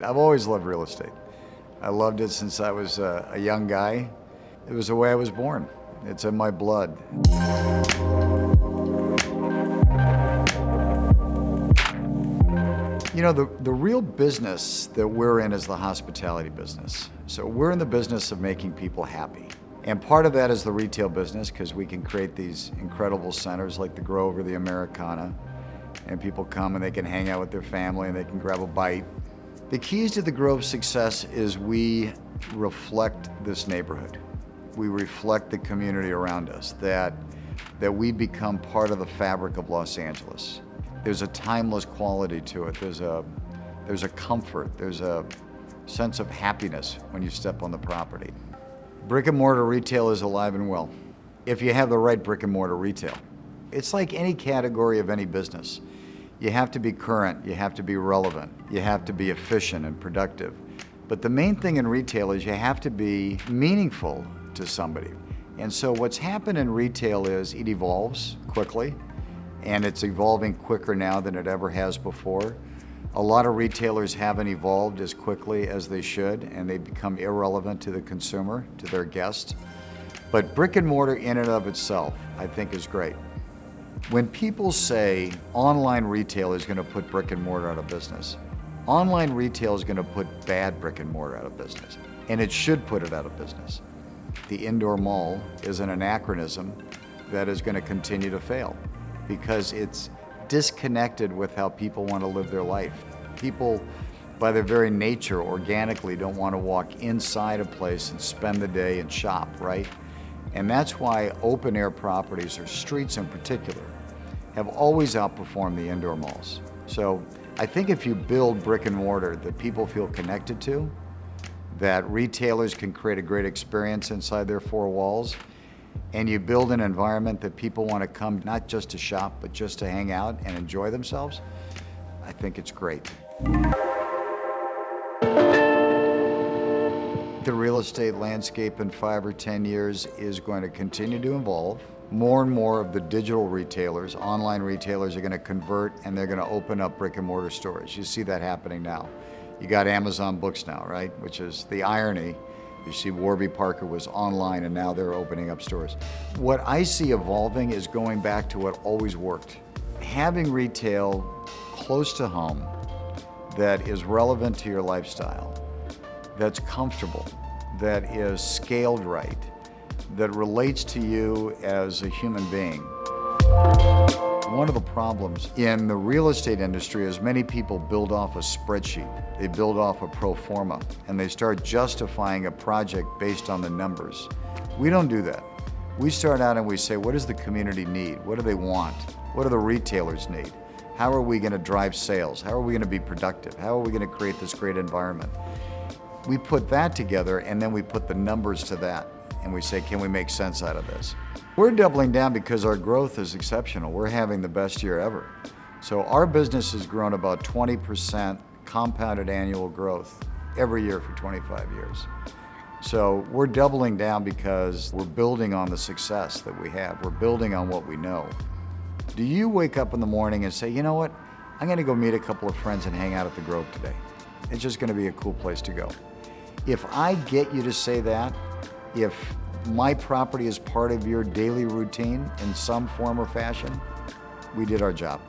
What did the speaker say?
I've always loved real estate. I loved it since I was a young guy. It was the way I was born. It's in my blood. You know, the real business that we're in is the hospitality business. So we're in the business of making people happy. And part of that is the retail business, because we can create these incredible centers like the Grove or the Americana, and people come and they can hang out with their family and they can grab a bite. The keys to the Grove's success is we reflect this neighborhood. We reflect the community around us, that we become part of the fabric of Los Angeles. There's a timeless quality to it. There's a comfort. There's a sense of happiness when you step on the property. Brick and mortar retail is alive and well, if you have the right brick and mortar retail. It's like any category of any business. You have to be current, you have to be relevant, you have to be efficient and productive. But the main thing in retail is you have to be meaningful to somebody. And so what's happened in retail is it evolves quickly, and it's evolving quicker now than it ever has before. A lot of retailers haven't evolved as quickly as they should, and they become irrelevant to the consumer, to their guest. But brick and mortar in and of itself, I think, is great. When people say online retail is going to put brick and mortar out of business, online retail is going to put bad brick and mortar out of business, and it should put it out of business. The indoor mall is an anachronism that is going to continue to fail because it's disconnected with how people want to live their life. People, by their very nature, organically don't want to walk inside a place and spend the day and shop, right? And that's why open air properties, or streets in particular, have always outperformed the indoor malls. So I think if you build brick and mortar that people feel connected to, that retailers can create a great experience inside their four walls, and you build an environment that people want to come not just to shop, but just to hang out and enjoy themselves, I think it's great. The real estate landscape in 5 or 10 years is going to continue to evolve. More and more of the digital retailers, online retailers, are going to convert, and they're going to open up brick and mortar stores. You see that happening now. You got Amazon Books now, right? Which is the irony. You see Warby Parker was online, and now they're opening up stores. What I see evolving is going back to what always worked. Having retail close to home that is relevant to your lifestyle, that's comfortable, that is scaled right, that relates to you as a human being. One of the problems in the real estate industry is many people build off a spreadsheet. They build off a pro forma, and they start justifying a project based on the numbers. We don't do that. We start out and we say, what does the community need? What do they want? What do the retailers need? How are we going to drive sales? How are we going to be productive? How are we going to create this great environment? We put that together, and then we put the numbers to that, and we say, can we make sense out of this? We're doubling down because our growth is exceptional. We're having the best year ever. So our business has grown about 20% compounded annual growth every year for 25 years. So we're doubling down because we're building on the success that we have. We're building on what we know. Do you wake up in the morning and say, you know what? I'm going to go meet a couple of friends and hang out at the Grove today. It's just going to be a cool place to go. If I get you to say that, if my property is part of your daily routine in some form or fashion, we did our job.